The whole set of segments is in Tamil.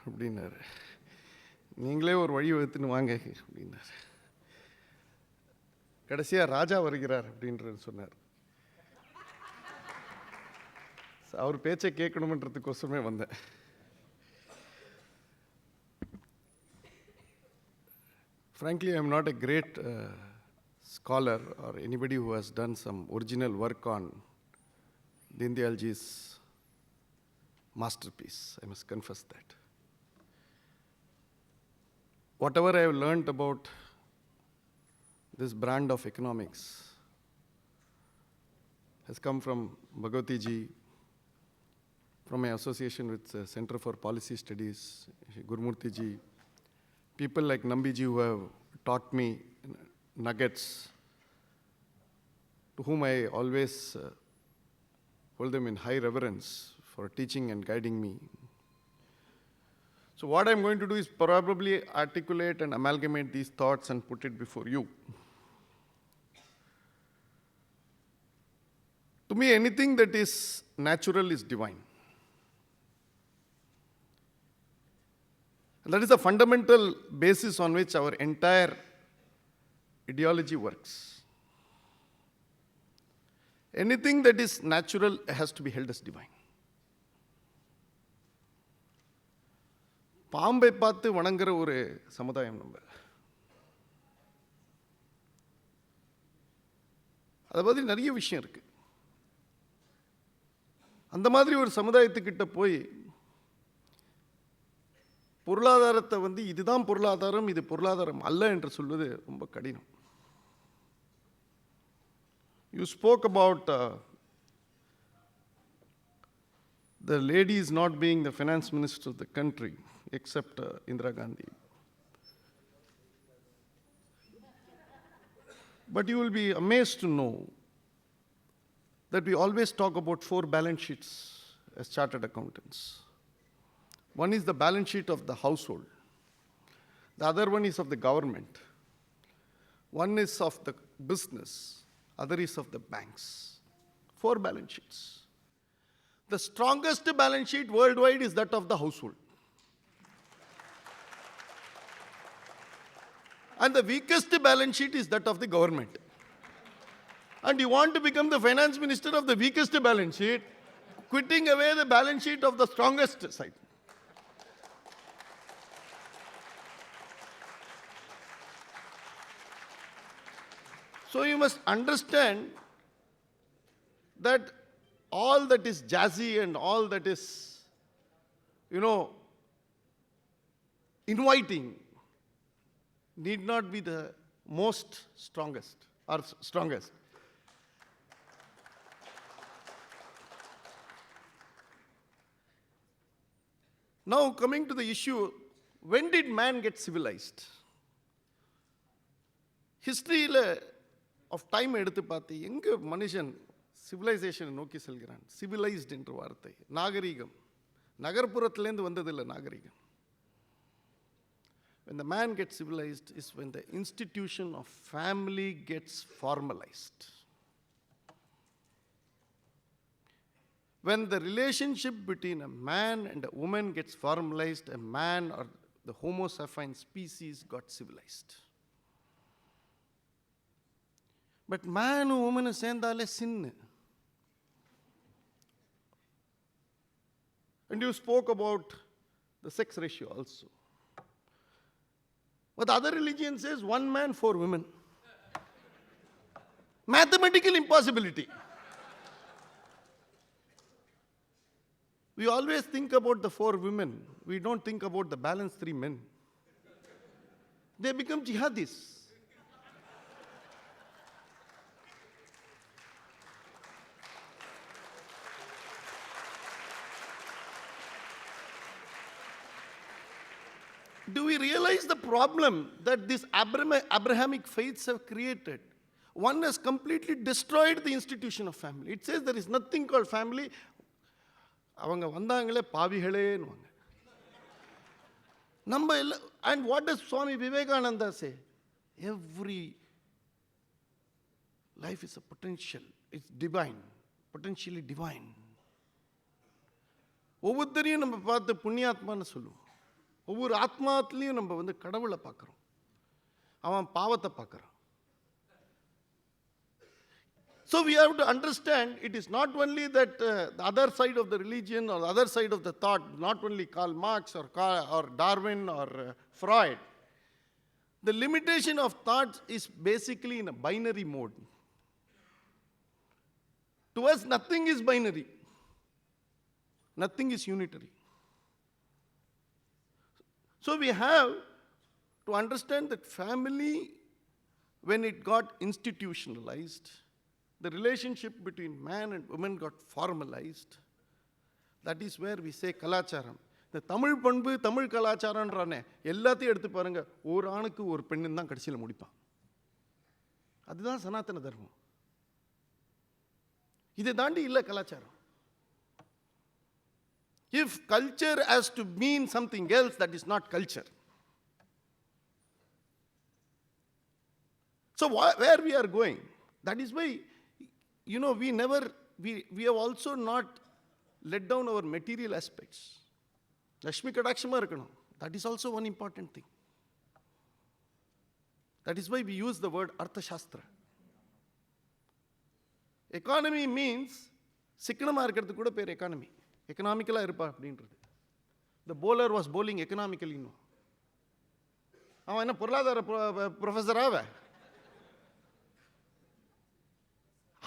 அப்படின்னாரு. நீங்களே ஒரு வழி வகுத்துன்னு வாங்க அப்படின்னாரு. கடைசியாக ராஜா வருகிறார் அப்படின்றது சொன்னார். அவர் பேச்சை கேட்கணுமன்றதுக்கோசமே வந்தேன். Frankly, I am not a great scholar or anybody who has done some original work on Deen Dayalji's masterpiece. I must confess that. Whatever I have learned about this brand of economics has come from Bhagavati ji, from my association with the Center for Policy Studies, Gurumurthy ji, people like Nambi ji who have taught me nuggets, to whom I always hold them in high reverence for teaching and guiding me. So what I'm going to do is probably articulate and amalgamate these thoughts and put it before you. To me, anything that is natural is divine. And that is the fundamental basis on which our entire ideology works. Anything that is natural has to be held as divine. பாம்பை பார்த்து வணங்குற ஒரு சமுதாயம் நம்ம. அதை பற்றி நிறைய விஷயம் இருக்கு. அந்த மாதிரி ஒரு சமுதாயத்துக்கிட்ட போய் பொருளாதாரத்தை இதுதான் பொருளாதாரம், இது பொருளாதாரம் அல்ல என்று சொல்வது ரொம்ப கடினம். You spoke about the ladies not being the finance minister of the country, except Indira Gandhi. But you will be amazed to know that we always talk about 4 balance sheets as chartered accountants. One is the balance sheet of the household. The other one is of the government. One is of the business. Other is of the banks. 4 balance sheets. The strongest balance sheet worldwide is that of the household. And the weakest balance sheet is that of the government. And you want to become the finance minister of the weakest balance sheet, quitting away the balance sheet of the strongest side. So you must understand that all that is jazzy and all that is, inviting need not be the most strongest or strongest. Now coming to the issue, when did man get civilized? History of time எடுத்து பார்த்து எங்க மனுஷன் சிவிலைசேஷனை நோக்கி செல்கிறான்? சிவிலைஸ்ட் என்ற வார்த்தை, நாகரிகம், நகர்ப்புறத்திலேருந்து வந்ததில்லை நாகரிகம். When the man gets civilized is when the institution of family gets formalized. When the relationship between a man and a woman gets formalized, a man or the Homo sapien species got civilized. But man and woman சேர்ந்தாலே sin. And you spoke about the sex ratio also. But the other religion says 1 man 4 women. Mathematical impossibility. We always think about the 4 women. We don't think about the balance 3 men. They become jihadis. Do we realize the problem that these Abrahamic faiths have created? One has completely destroyed the institution of family. It says there is nothing called family. அவங்க வந்தாங்களே பாவிகளேன்னுவாங்க. And what does Swami Vivekananda say? Every life is a potential. It's divine, potentially divine. ஒவ்வொருத்தரையும் நம்ம பார்த்து புண்ணியாத்மான்னு சொல்லுவோம். ஒவ்வொரு ஆத்மாத்திலையும் நம்ம வந்து கடவுளை பார்க்குறோம், அவன் பாவத்தை பார்க்குறான். So we have to understand it is not only that the other side of the religion or the other side of the thought, not only Karl Marx or Darwin or Freud. The limitation of thought is basically in a binary mode. To us, nothing is binary. Nothing is unitary. So we have to understand that family, when it got institutionalized, the relationship between man and woman got formalized. That is where we say கலாச்சாரம். இந்த தமிழ் பண்பு, தமிழ் கலாச்சாரம்ன்றானே எல்லாத்தையும் எடுத்து பாருங்க, ஒரு ஆணுக்கு ஒரு பெண்ணுன்னு தான் கடைசியில் முடிப்பான். அதுதான் சனாதன தர்மம். இதை தாண்டி இல்லை கலாச்சாரம். If culture has to mean something else, that is not culture. So where we are going? That is why, you know, we have also not let down our material aspects. Lakshmi Kadakshama இருக்கணும். That is also one important thing. That is why we use the word Arthashastra. Economy means சிக்கனமாக இருக்கிறதுக்கு கூட பேர் எக்கானமி. எக்கனாமிக்கலாக இருப்பா அப்படின்றது. The bowler was bowling economically. அவன் என்ன பொருளாதார ப்ரொஃபஸராக?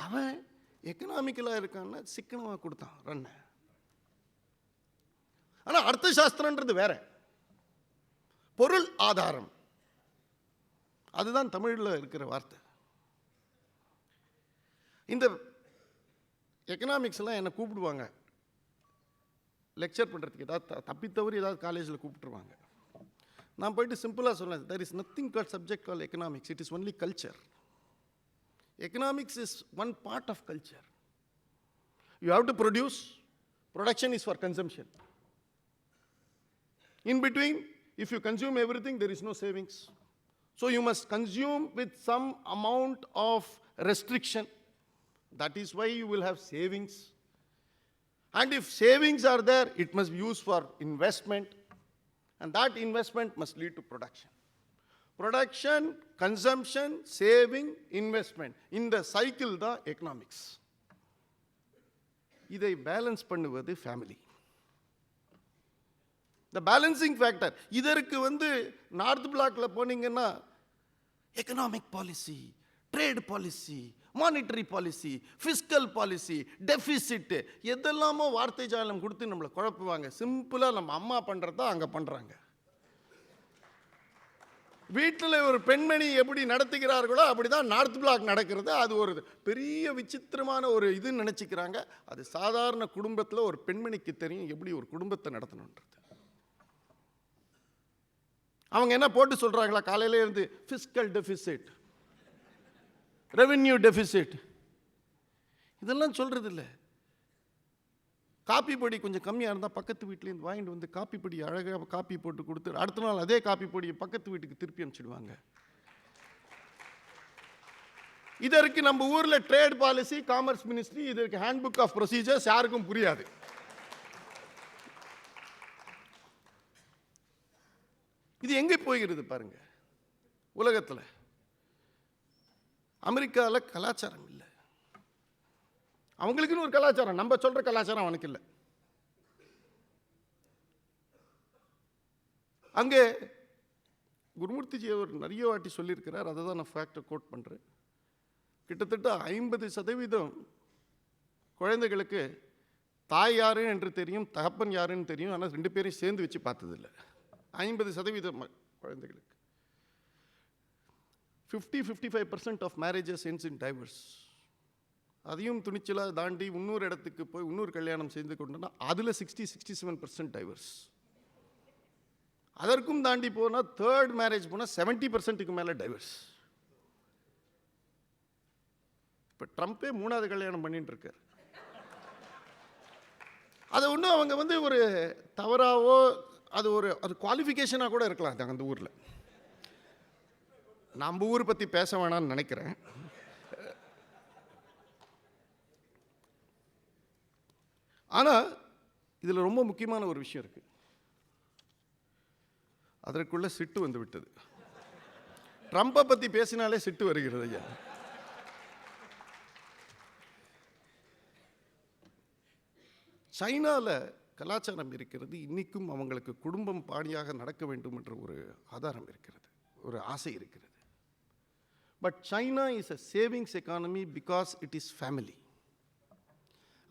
அவன் எக்கனாமிக்கலாக இருக்கான்னு சிக்கனமாக கொடுத்தான் ரன்னை. ஆனால் அர்த்தசாஸ்திரன்றது வேற, பொருள் ஆதாரம். அதுதான் தமிழில் இருக்கிற வார்த்தை. இந்த எக்கனாமிக்ஸ் எல்லாம் என்னை கூப்பிடுவாங்க லெக்சர் பண்ணுறதுக்கு. ஏதாவது தப்பித்தவறு ஏதாவது காலேஜில் கூப்பிட்டுருவாங்க. நான் போயிட்டு சிம்பிளாக சொல்லேன், there is nothing called subject called economics, it is only culture. Economics is one part of culture. You have to produce. Production is for consumption. In between, if you consume everything, there is no savings. So you must consume with some amount of restriction. That is why you will have savings. And if savings are there, it must be used for investment. And that investment must lead to production. Production, consumption, saving, investment. இந்த சைக்கிள் தான் எக்கனாமிக்ஸ். இதை பேலன்ஸ் பண்ணுவது ஃபேமிலி. இந்த பேலன்சிங் ஃபேக்டர். இதற்கு வந்து நார்த் பிளாக்ல போனீங்கன்னா economic policy, trade policy, monetary policy, fiscal policy, deficit, எதெல்லாமோ வார்த்தை ஜாலம் கொடுத்து நம்மளை குழப்புவாங்க. சிம்பிளாக நம்ம அம்மா பண்ணுறதா அங்கே பண்ணுறாங்க. வீட்டில் ஒரு பெண்மணி எப்படி நடத்துகிறார்களோ அப்படிதான் நார்த் பிளாக் நடக்கிறது. அது ஒரு பெரிய விசித்திரமான ஒரு இது நினச்சிக்கிறாங்க. அது சாதாரண குடும்பத்தில் ஒரு பெண்மணிக்கு தெரியும் எப்படி ஒரு குடும்பத்தை நடத்தணுன்றது. அவங்க என்ன போட்டு சொல்கிறாங்களா காலையில இருந்து? ஃபிஸ்கல் டெபிசிட், ரெவென்யூ டெபிசிட், இதெல்லாம் சொல்கிறது இல்லை. காப்பி பொடி கொஞ்சம் கம்மியாக இருந்தால் பக்கத்து வீட்டிலேருந்து வாங்கிட்டு வந்து காப்பி பொடி அழகாக காப்பி போட்டு கொடுத்து அடுத்த நாள் அதே காப்பி பொடியை பக்கத்து வீட்டுக்கு திருப்பி அனுப்பிச்சிடுவாங்க. இதற்கு நம்ம ஊரில் ட்ரேட் பாலிசி, காமர்ஸ் மினிஸ்ட்ரி, இதற்கு ஹேண்ட்புக் ஆஃப் ப்ரொசீஜர்ஸ் யாருக்கும் புரியாது. இது எங்கே போகிறது பாருங்க. உலகத்தில் அமெரிக்காவில் கலாச்சாரம் இல்லை. அவங்களுக்குன்னு ஒரு கலாச்சாரம், நம்ம சொல்ற கலாச்சாரம் அவனுக்கு இல்லை. அங்கே குருமூர்த்திஜி அவர் நிறைய வாட்டி சொல்லியிருக்கிறார், அதை தான் நான் ஃபேக்டை கோட் பண்ணுறேன். கிட்டத்தட்ட 50% குழந்தைகளுக்கு தாய் யாரு என்று தெரியும், தகப்பன் யாருன்னு தெரியும், ஆனால் 2 பேரையும் சேர்ந்து வச்சு பார்த்ததில்லை. 50% குழந்தைகளுக்கு. 50-55% of marriages ends in divorce. அதையும் துணிச்சலாக தாண்டி இன்னொரு இடத்துக்கு போய் இன்னொரு கல்யாணம் செய்து கொண்டோன்னா அதில் 60-67% டைவர்ஸ். அதற்கும் தாண்டி போனால் தேர்ட் மேரேஜ் போனால் 70%க்கு மேலே டைவர்ஸ். இப்போ ட்ரம்ப்பே 3வது கல்யாணம் பண்ணிட்டு இருக்கார். அதை ஒன்றும் அவங்க வந்து ஒரு தவறாவோ அது குவாலிஃபிகேஷனாக கூட இருக்கலாம் அந்த ஊரில். நம்ம ஊர் பற்றி பேச வேணாம்னு நினைக்கிறேன். ஆனால் இதில் ரொம்ப முக்கியமான ஒரு விஷயம் இருக்குது. அதற்குள்ள சிட்டு வந்து விட்டது. ட்ரம்பை பற்றி பேசினாலே சிட்டு வருகிறது ஐயா. சைனாவில் கலாச்சாரம் இருக்கிறது, இன்னைக்கும் அவங்களுக்கு குடும்பம் பாணியாக நடக்க வேண்டும் என்ற ஒரு ஆதாரம் இருக்கிறது, ஒரு ஆசை இருக்கிறது. But China is a savings economy because it is family.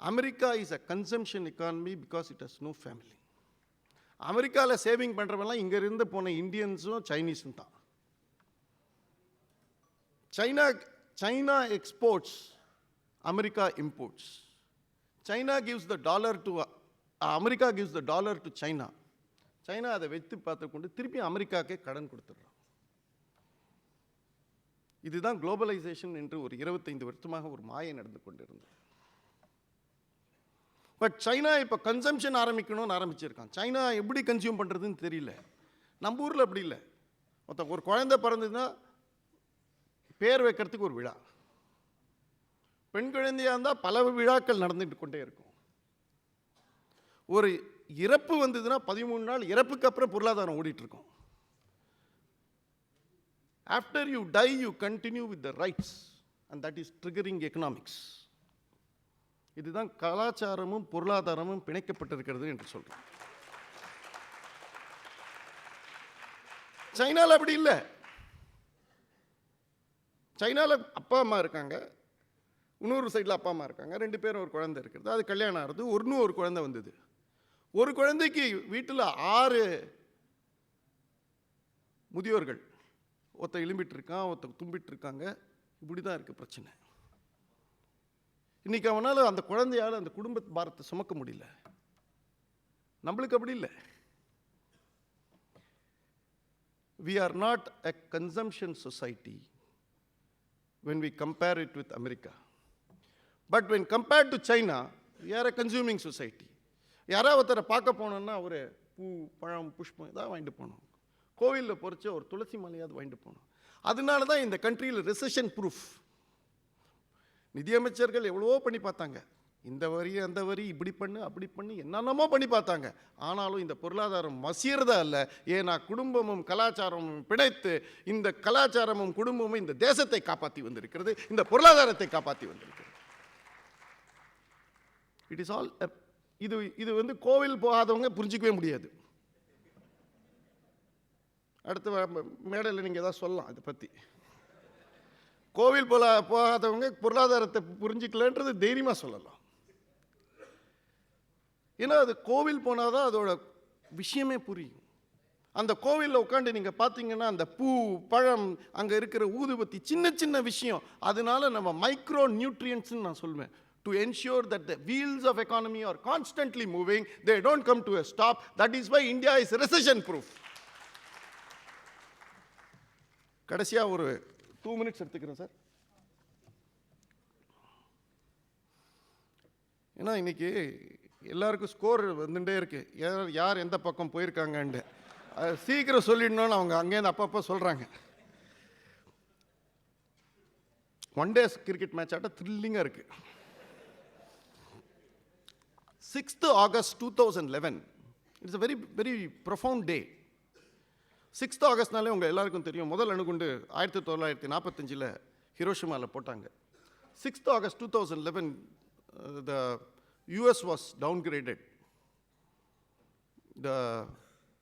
America is a consumption economy because it has no family. அமெரிக்காவில் சேவிங் பண்ணுறவெல்லாம் இங்கே இருந்து போன இந்தியன்ஸும் சைனீஸும் தான். China exports, America imports. China gives the dollar to America gives the dollar to China. China அதை வைத்து பார்த்துக்கொண்டு திருப்பி அமெரிக்காக்கே கடன் கொடுத்துடுறோம். இதுதான் குளோபலைசேஷன் என்று ஒரு 25 வருஷமாக ஒரு மாயை நடந்து கொண்டிருந்தது. பட் சைனா இப்போ கன்சம்ஷன் ஆரம்பிக்கணும்னு ஆரம்பிச்சிருக்கான். சைனா எப்படி கன்சியூம் பண்ணுறதுன்னு தெரியல. நம்ம ஊரில் அப்படி இல்லை. ஒரு குழந்தை பிறந்ததுன்னா பேர் வைக்கிறதுக்கு ஒரு விழா, பெண் குழந்தையாக இருந்தால் பல விழாக்கள் நடந்துட்டு கொண்டே இருக்கும். ஒரு இறப்பு வந்ததுன்னா 13 நாள் இறப்புக்கு அப்புறம் பொருளாதாரம் ஓடிட்டு இருக்கும். After you die you continue with the rites and that is triggering economics. இதுதான் கலாச்சாரமும் பொருளாதாரமும் பிணைக்கப்பட்டிருக்கிறது என்று சொல்றேன். சைனாவில் அப்படி இல்லை. சைனாவில் அப்பா அம்மா இருக்காங்க, இன்னொரு சைடில் அப்பா அம்மா இருக்காங்க, 2 பேரும் ஒரு குழந்தை இருக்கிறது. அது கல்யாணம் ஆகிறது, ஒரு குழந்தை வந்தது. ஒரு குழந்தைக்கு வீட்டில் 6 முதியோர்கள், ஒருத்தர் எழும்பிட்டு இருக்கான், ஒருத்தர் தும்பிட்டு இருக்காங்க. இப்படி தான் இருக்குது பிரச்சனை. இன்னைக்கு அவனால் அந்த குழந்தையால் அந்த குடும்ப பாரத்தை சுமக்க முடியல. நம்மளுக்கு அப்படி இல்லை. We are not a consumption society when we compare it with America. But when compared to China, we are a consuming society. யாராவது ஒருத்தரை பார்க்க போனோம்னா ஒரு பூ, பழம், புஷ்பம் ஏதாவது வாங்கிட்டு போகணும். கோவிலில் பொறிச்ச ஒரு துளசி மாலையாவது வாங்கிட்டு போகணும். அதனால தான் இந்த கண்ட்ரியில் ரெசெஷன் ப்ரூஃப். நிதியமைச்சர்கள் எவ்வளவோ பண்ணி பார்த்தாங்க, இந்த வரி அந்த வரி, இப்படி பண்ணு அப்படி பண்ணு, என்னென்னமோ பண்ணி பார்த்தாங்க. ஆனாலும் இந்த பொருளாதாரம் மசியறதா இல்லை. ஏன்னா குடும்பமும் கலாச்சாரமும் பிணைத்து இந்த கலாச்சாரமும் குடும்பமும் இந்த தேசத்தை காப்பாற்றி வந்திருக்கிறது, இந்த பொருளாதாரத்தை காப்பாற்றி வந்திருக்கிறது. இட் இஸ் ஆல் இது வந்து கோவில் போகாதவங்க புரிஞ்சிக்கவே முடியாது. அடுத்த மேடையில் நீங்கள் ஏதாவது சொல்லலாம் இதை பற்றி. கோவில் போகாதவங்க பொருளாதாரத்தை புரிஞ்சிக்கலன்றது தைரியமாக சொல்லலாம். ஏன்னா அது கோவில் போனால் தான் அதோட விஷயமே புரியும். அந்த கோவிலில் உட்காந்து நீங்கள் பார்த்தீங்கன்னா அந்த பூ, பழம், அங்கே இருக்கிற ஊதுபத்தி, சின்ன சின்ன விஷயம், அதனால நம்ம மைக்ரோ நியூட்ரியன்ட்ஸ்ன்னு நான் சொல்லுவேன். To ensure that the wheels of economy are constantly moving, they don't come to a stop. That is why India is recession proof. கடைசியா ஒரு 2 minutes எடுத்துக்கிறேன் சார். ஏன்னா இன்னைக்கு எல்லாருக்கும் ஸ்கோர் வந்துட்டே இருக்கு, யார் எந்த பக்கம் போயிருக்காங்கன்னு. சீக்கிரம் சொல்லிடணும்னு அவங்க அங்கேருந்து அப்பப்போ சொல்றாங்க. ஒன் டே கிரிக்கெட் மேட்ச் ஆட்ட த்ரில்லிங்காக இருக்கு. 6th August 2011, it's a very very profound day. 6th Augustனாலே உங்கள் எல்லாருக்கும் தெரியும், முதல் அணுகுண்டு 1945 ஹிரோஷிமாவில் போட்டாங்க. 6th August 2011, the US was downgraded. The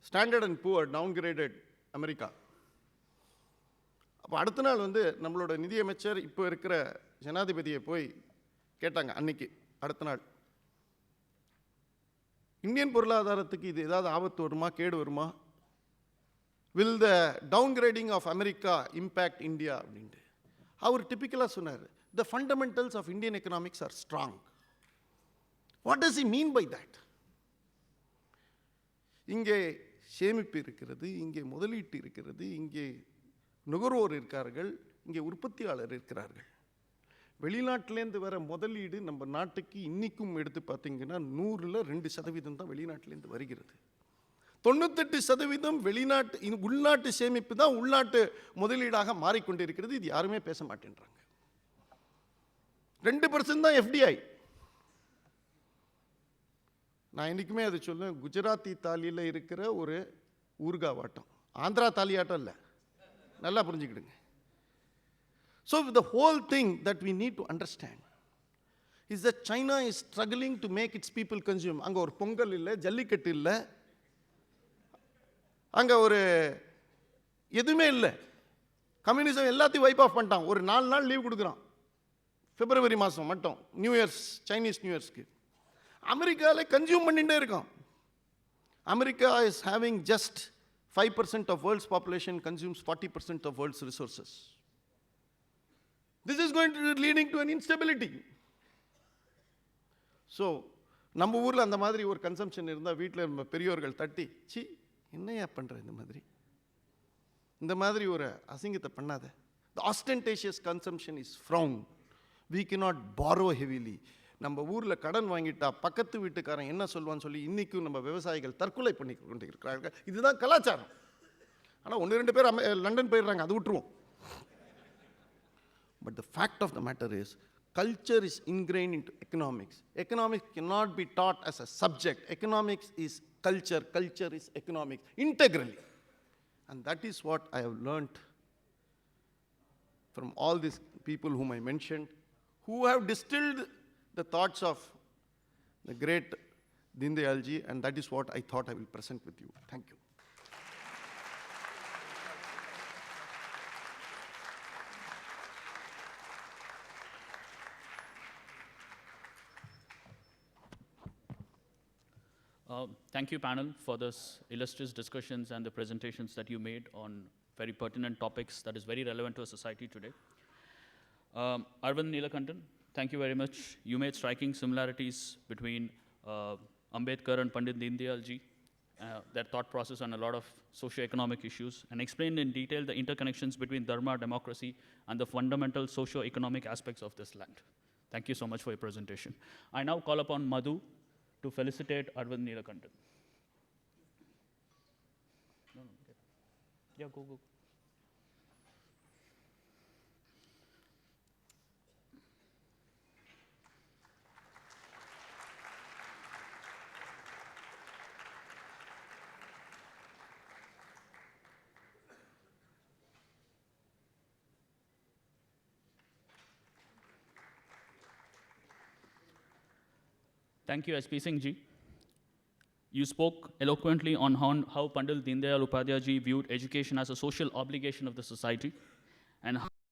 Standard and Poor downgraded America. அப்போ அடுத்த நாள் வந்து நம்மளோட நிதியமைச்சர் இப்போ இருக்கிற ஜனாதிபதியை போய் கேட்டாங்க. அன்னைக்கு அடுத்த நாள், இந்தியன் பொருளாதாரத்துக்கு இது ஏதாவது ஆபத்து வருமா, கேடு வருமா? Will the downgrading of America impact India அப்படின்ட்டு அவர் டிப்பிக்கலாக சொன்னார். The fundamentals of Indian economics are strong. What does he mean by that? இங்கே சேமிப்பு இருக்கிறது, இங்கே முதலீட்டு இருக்கிறது, இங்கே நுகர்வோர் இருக்கார்கள், இங்கே உற்பத்தியாளர் இருக்கிறார்கள். வெளிநாட்டிலேருந்து வர முதலீடு நம்ம நாட்டுக்கு இன்றைக்கும் எடுத்து பார்த்தீங்கன்னா 100ல் 2% தான் வெளிநாட்டிலேருந்து வருகிறது. 98% வெளிநாட்டு உள்நாட்டு சேமிப்பு தான் உள்நாட்டு முதலீடாக மாறிக்கொண்டிருக்கிறது. இது யாருமே பேச மாட்டேன்றாங்க. 2% தான் FDI. நான் என்றைக்குமே அதை சொல்லுவேன், குஜராத்தி தாலியில் இருக்கிற ஒரு ஊர்காவாட்டம் ஆந்திரா தாலியாட்டம் இல்லை, நல்லா புரிஞ்சுக்கிடுங்க. So the whole thing that we need to understand is that China is struggling to make its people consume. அங்கே ஒரு பொங்கல் இல்லை, ஜல்லிக்கட்டு இல்லை, அங்கே ஒரு எதுவுமே இல்லை. கம்யூனிசம் எல்லாத்தையும் வைப் ஆஃப் பண்ணிட்டான். ஒரு 4 நாள் லீவ் கொடுக்குறான் பிப்ரவரி மாதம் மட்டும், நியூ இயர்ஸ், சைனீஸ் நியூ இயர்ஸ்க்கு. அமெரிக்காவில் கன்சியூம் பண்ணிகிட்டே இருக்கான். America is having just 5% of world's population consumes 40% of world's resources. This is going to be leading to an instability. So, நம்ம ஊரில் அந்த மாதிரி ஒரு கன்சம்ஷன் இருந்தால் வீட்டில் நம்ம பெரியோர்கள் தட்டி, சி என்னையா பண்ணுற இந்த மாதிரி ஒரு அசிங்கத்தை பண்ணாத. The ostentatious consumption is frowned. We cannot borrow heavily. நம்ம ஊரில் கடன் வாங்கிட்டா பக்கத்து வீட்டுக்காரன் என்ன சொல்வான்னு சொல்லி இன்றைக்கும் நம்ம விவசாயிகள் தற்கொலை பண்ணி கொண்டு இருக்கிறார்கள். இதுதான் கலாச்சாரம். ஆனால் 1-2 பேர் லண்டன் போயிடுறாங்க, அது விட்டுருவோம். But the fact of the matter is, culture is ingrained into economics. Economics cannot be taught as a subject. Economics is culture, culture is economics, integrally. And that is what I have learnt from all these people whom I mentioned, who have distilled the thoughts of the great Deen Dayal ji, and that is what I thought I will present with you. Thank you. Thank you, panel, for this illustrious discussions and the presentations that you made on very pertinent topics that is very relevant to our society today. Arvind Neelakantan, thank you very much. You made striking similarities between Ambedkar and Pandit Deen Dayal ji, their thought process on a lot of socio-economic issues, and explained in detail the interconnections between dharma, democracy, and the fundamental socio-economic aspects of this land. Thank you so much for your presentation. I now call upon Madhu to felicitate Arvind Neelakantan. Yeah, go. Thank you, SP Singh ji. You spoke eloquently on how Pandit Deen Dayal Upadhyay ji viewed education as a social obligation of the society, and